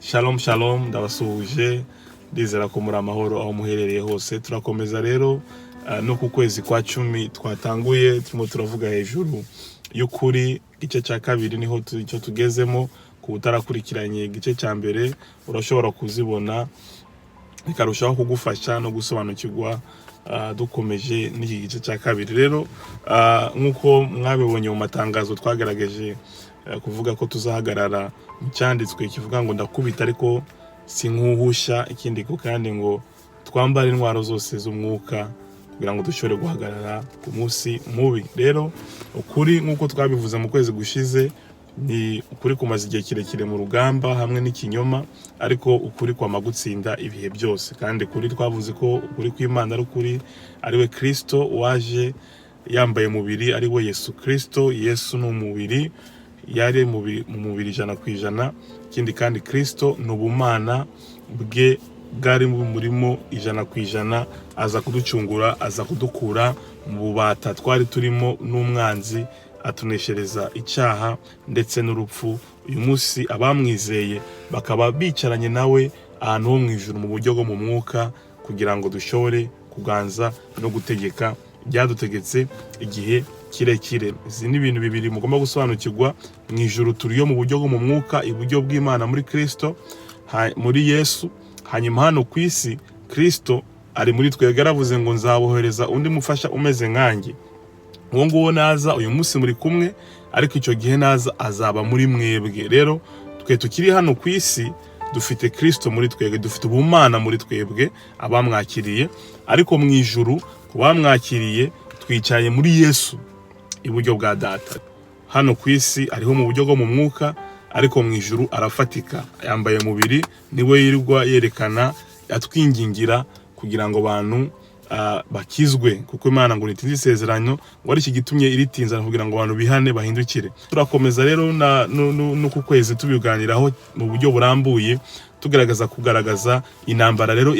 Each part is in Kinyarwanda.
Shalom shalom, ndabasuhuje ndizera ko muri amahoro aho muherereye hose. Turakomeza rero no ku kwezi kwa 10 twatanguye turimo turavuga hejuru y'ukuri. Igice cya kabiri niho icyo tugezemo. Ku butarakurikiranye igice cya mbere urashobora kuzibona bikarushaho kugufasha no gusobanukirwa dukomeje n'iki gice cya kabiri. Rero nkuko mwabibonye mu matangazo twagerageje kuvuga ko tuzahagarara mu cyanditswe kivuga ngo ndakubita ariko sinkuhusha, ikindi ko kandi ngo twambare intwaro zose z'umwuka kugira ngo dushobore guhagarara ku munsi mubi. Rero ukuri nkuko twabivuze mu kwezi gushize ni ukuri kumaze igihe kirekire mu rugamba hamwe n'ikinyoma, ariko ukuri kwama gutsinda ibihe byose. Kandi kuri twavuze ko ukuri kw'Imana ari ukuri, ari we Kristo waje yambaye mubiri, ari we Yesu Kristo. Yesu ni umubiri, yari mu mubiri 100%. Ikindi kandi Kristo ni ubumana bwe bwari murimo 100%, aza kuducungura, aza kudukura mu bubata twari turimo n'umwanzi, atuneshereza icyaha ndetse n'urupfu. Uyu munsi abamwizeye bakaba bicaranye nawe ahantu ho mu ijuru mu buryo bwo mu mwuka, kugira ngo dushobore kuganza no gutegeka byadutegetse igihe kirekire. Izi ni ibintu bibiri mugomba gusobanukirwa. Mu ijuru turiyo mu buryo bwo mu mwuka, iburyo bw'Imana muri Kristo, muri Yesu. Hanyuma hano ku isi Kristo ari muri twebwe, yaravuze ngo nzabohereza undi mufasha umeze nkanjye. Uwo nguwo naza uyu munsi muri kumwe, ariko icyo gihe naza azaba muri mwebwe. Rero twe tukiri hano ku isi dufite Kristo muri twebwe, dufite ubumana muri twebwe abamwakiriye, ariko mu ijuru ku bamwakiriye twicaye muri Yesu iburyo bwa Data. Hano ku isi ariho mu buryo bwo mu mwuka, ariko mu ijuru arafatika, yambaye mubiri, niwe yirirwa yerekana atwingingira kugira ngo abantu bakizwe, kuko Imana ngo nitinze isezerano, ngo ari iki gitumye iritinza kugira ngo abantu bihane bahindukire. Turakomeza rero no ku kwezi tubiganiraho mu buryo burambuye, kugaragaza intambara rero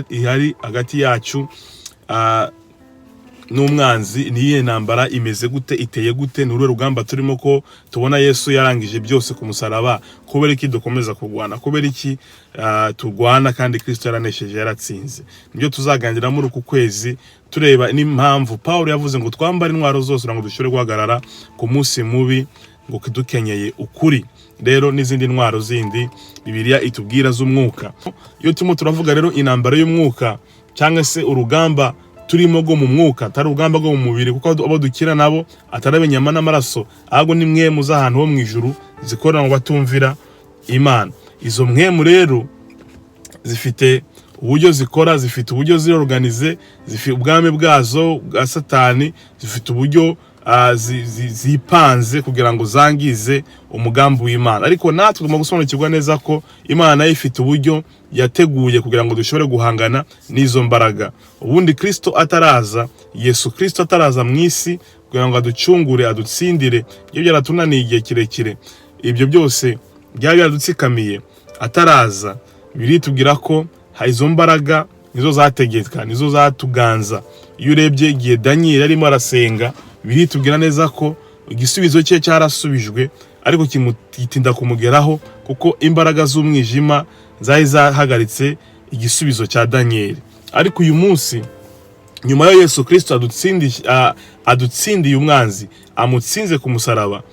ihari hagati yacu n'umwanzi. Niye ntambara imeze gute, iteye gute, n'uru rugamba turimo, ko tubona Yesu yarangije byose ku musaraba. Kubera iki dukomeza kurwana? Kubera iki turwana kandi Kristo yaranesheje, yaratsinze? Nibyo tuzaganira muri uku kwezi, tureba n'impamvu Paulo yavuze ngo twambare intwaro zose ngo dushobore guhagarara ku munsi mubi, ngo dukenyeye ukuri. Rero n'izindi ntwaro zindi Bibiliya itubwira z'umwuka. Iyo turimo turavuga rero intambara y'umwuka, cyangwa se urugamba turimo go mu mwuka, atari urugamba go mu mubiri, kuko abo dukira nabo atari inyama n'amaraso, ahubwo ni mwe muzahantu ho mu ijuru zikorera ngo batumvira Imana. Izo mwemu rero zifite uburyo zikora, zifite uburyo ziorganize, zifite ubwami bwazo bwa Satani, zifite uburyo zipanze kugira ngo zangize umugambi w'Imana. Ariko natwe tugomba gusobanukirwa neza ko Imana ifite uburyo yateguye kugira ngo dushobore guhangana n'izo mbaraga. Ubundi Kristo ataraza, Yesu Kristo ataraza mu isi kugira ngo aducungure, adutsindire, ibyo byaratunaniye igihe kirekire, ibyo byose byari byadutsikamiye. Ataraza biritubwira ko izo mbaraga nizo zategeka, nizo zatuganza. Iyo urebye igihe Daniel arimo arasenga, biritubwira neza ko igisubizo cye cyarasubijwe, ariko kimutinda kumugeraho, kuko imbaraga z'umwijima zari zahagaritse igisubizo cya Daniel. Ariko uyu munsi, nyuma ya Yesu Kristo adutsindiye umwanzi, amutsinze ku musaraba,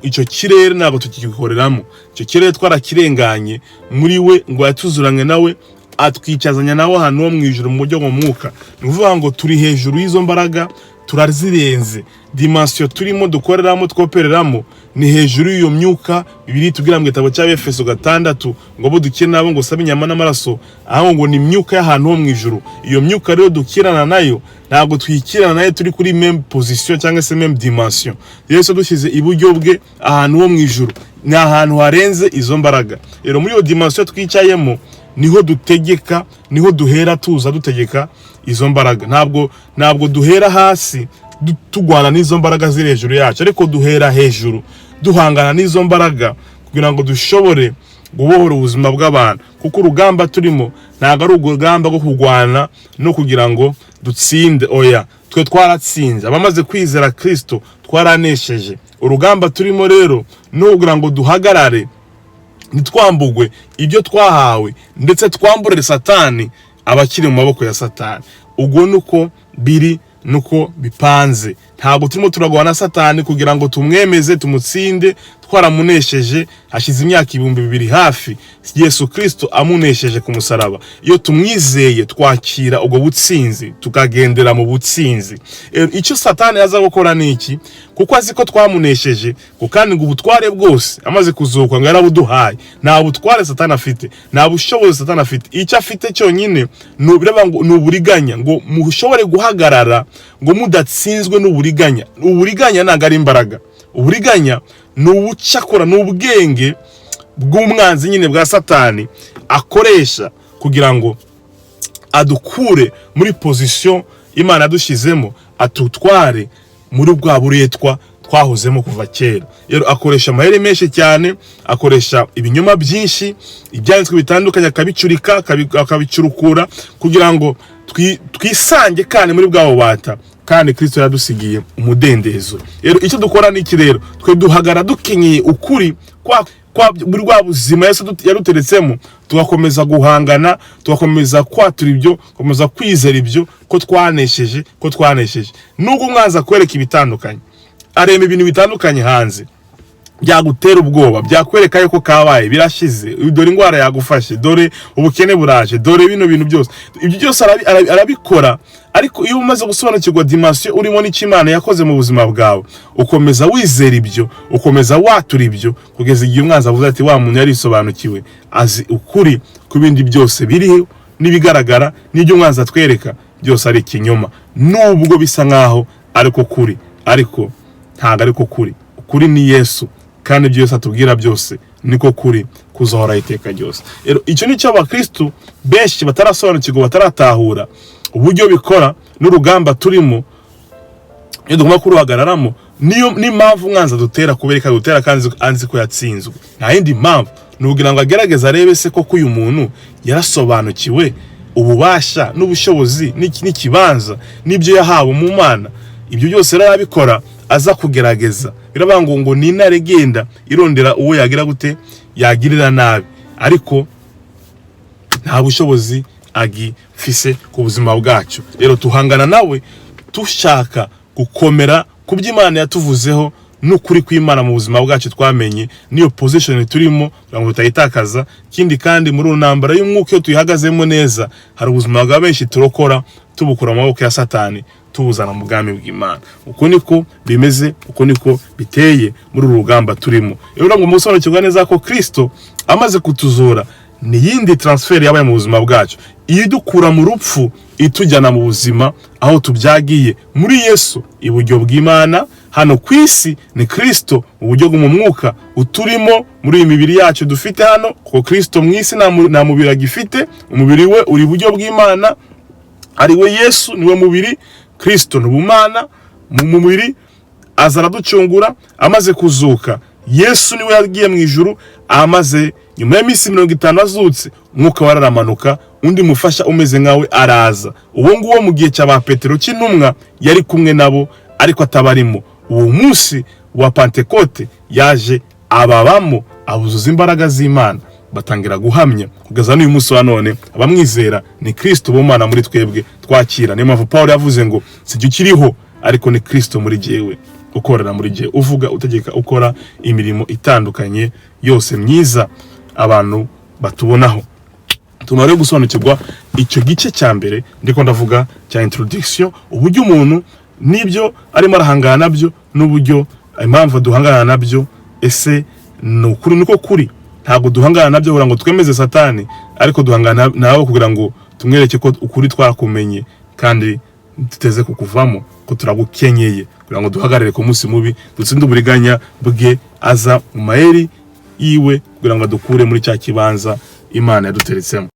icyo kirere ntabwo tukigikoreramo. Icyo kirere twarakirenganye, muri we ngo yatuzuranye nawe, atwicazanya nawe ahantu ho mu ijuru mu buryo bwo mu mwuka. Ni ukuvuga ngo turi hejuru y'izo mbaraga, turazirenze. Dimension turimo dukoreramo, twopereramo, ni hejuru y'iyo myuka. Bibiri tubwira mu gitabo cya Efeso 6 ngo bo dukira nabo ngo sabe inyama n'amaraso, aho ngo ni myuka y'ahantu ho mu ijuru. Iyo myuka rero dukirana nayo, ntabwo twikirana nayo turi kuri même position cyangwa se même dimension. Yesu dushyize iburyo bwe ahantu ho mu ijuru, ni ahantu harenze izo mbaraga. Rero muri iyo dimension twicayemo niho dutegeka, niho duhera tuza dutegeka izo mbaraga. Ntabwo duhera hasi tugwana n'izo mbaraga ziri hejuru yacu, ariko duhera hejuru duhangana n'izo mbaraga kugira ngo dushobore gubohora ubuzima bw'abantu. Kuko urugamba turimo ntabwo ari urugamba rwo kurwana no kugira ngo dutsinde, oya, twe twaratsinze. Abamaze kwizera Kristo twaranesheje. Urugamba turimo rero no kugira ngo duhagarare ntitwambugwe ibyo twahawe, ndetse twamburire Satani abakiri mu maboko ya Satani. Ubwo nuko biri, nuko bipanze. Ntabwo turimo turagwana na Satani kugira ngo tumwemeze tumutsinde, twaramunesheje hashize imyaka 2000 hafi Yesu Kristo amunesheje ku musaraba. Iyo tumwizeye twakira ubwo butsinzi, tukagendera mu butsinzi. Icyo Satani aza gukora niki? Kuko azi ko twamunesheje, kandi ngo ubutware bwose amaze kuzuka ngo yarabuduhaye. Nta butware Satani afite, nta bushobozi Satani afite. Icyo afite cyonyine nubireba ngo nuburiganya, ngo mushobore guhagarara ngo mudatsinzwe n'uburiganya. Uburiganya ntago ari imbaraga. Uburiganya ni ubucakora, ni ubwenge bw'umwanzi nyine bwa Satani akoresha kugira ngo adukure muri position Imana yadushizemo, atutware muri bwa buretwa twahozemo kuva kera. Rero akoresha amaheri menshi cyane, akoresha ibinyoma byinshi, ibyanditswe bitandukanye akabicurika, akabicurukura kugira ngo twisange kandi muri bwa bubata, kandi Kristo yadusigiye umudendezo. Rero icyo dukora niki rero? Twe duhagara dukenyeye ukuri kwa muri rwa buzima Yesu yaruteretsemo, tugakomeza guhangana, tugakomeza kwatura ibyo, komeza kwizera ibyo ko twanesheje, nubwo mwaza kwereka ibitandukanye, arema ibintu bitandukanye hanze byagutera ubwoba, byakwereka yuko kabaye birashize, dore ingwara yagufashe, dore ubukene buraje, dore bino bintu byose. Ibyo byose arabikora, ariko iyo umaze gusobanukirwa dimension urimo n'Imana yakoze mu buzima bwawe, ukomeza wizera ibyo, ukomeza watura ibyo, kugeza igihe umwanzi avuze ati wa muntu yarisobanukiwe, azi ukuri ku bindi byose biriho nibigaragara, n'ibyo umwanzi atwereka byose ari ikinyoma, nubwo bisa nkaho ariko kuri, ariko ntago ariko kuri. Ukuri ni Yesu, kandi ibyo Yesu atubwira byose niko kuri kuzohora iteka ryose. Rero icyo ni cyo abakristo benshi batarasobanukirwa, bataratahura uburyo bikora n'urugamba turimo, iyo dugomba kuruhagararamo. Niyo mpamvu umwanzi dutera kubereka dutera kandi anzi ko yatsinzwe. Nta yindi mpamvu, nugira ngo agerageza arebe se ko uyu muntu yarasobanukiwe ububasha n'ubushobozi n'ikibanza n'ibyo yahawe mu Mana. Ibyo byose rero abikora aza kugerageza. Biravuga ngo ni intare igenda irondera uwo yagira gute, yagirira nabi, ariko nta bushobozi agifise ku buzima bwacu. Rero tuhangana nawe dushaka gukomera ku by'Imana yatuvuzeho n'ukuri kw'Imana mu buzima bwacu twamenye, niyo position turimo ngo tutayitakaza. Kindi kandi muri unambara y'umwuka iyo tuyihagazemo neza, hari ubuzima bwa benshi turokora tubukura mu maboko ya Satani, tubuzana mu bwami bw'Imana. Uko niko bimeze, uko niko biteye muri urugamba turimo. Rero ngo musobanukirwa neza ko Kristo amaze kutuzura, ni yindi transfer yabaye mu buzima bwacu, idukura mu rupfu itujyana mu buzima aho tubyagiye muri Yesu iburyo bw'Imana. Hano kwisi ni Kristo uburyo bwo mu mwuka uturimo muri imibiri yacu dufite hano, ko Kristo mwisi na mubiri agifite, umubiri we uri iburyo bw'Imana, ari we Yesu niwe mubiri, Kristo n'ubumana mu mubiri, azara ducungura amaze kuzuka. Yesu niwe yagiye mu ijuru, amaze nyuma y'imisi 50 azutse, umwuka wararamanuka, undi mufasha umeze nkawe araza. Uwo nguwo mu gihe cy'aba Petero cy'intumwa yari kumwe nabo, ariko atabarimo. Uwo munsi wa Pentekote yaje ababamo, abuzuza imbaraga z'Imana, batangira guhamya kugeza n'uyu munsi wa none. Abamwizera ni Kristo b'Imana muri twebwe twakira. Niyo mpamvu Paulo yavuze ngo sijye ukiriho, ariko ni Kristo muri jewe ukorera muri jewe, uvuga utegeka ukora imirimo itandukanye yose myiza abantu batubonaho. Tumare gusobanukirwa icyo gice cya mbere ndiko ndavuga cya introduction, uburyo umuntu nibyo arimo arahangana nabyo, n'uburyo impamvu duhangana nabyo. Ese n'ukuri niko kuri? Ntabwo duhangana nabyo kugira ngo twemeze Satani, ariko duhangana nawe kugira ngo tumwereke ko ukuri twarakumenye kandi tuteze kukuvamo, ko turagukenyeye, kugira ngo duhagarare ku munsi mubi, dutsinde uburiganya bwe aza mu maheri yiwe, kugira ngo adukure muri cya kibanza Imana yaduteretsemo.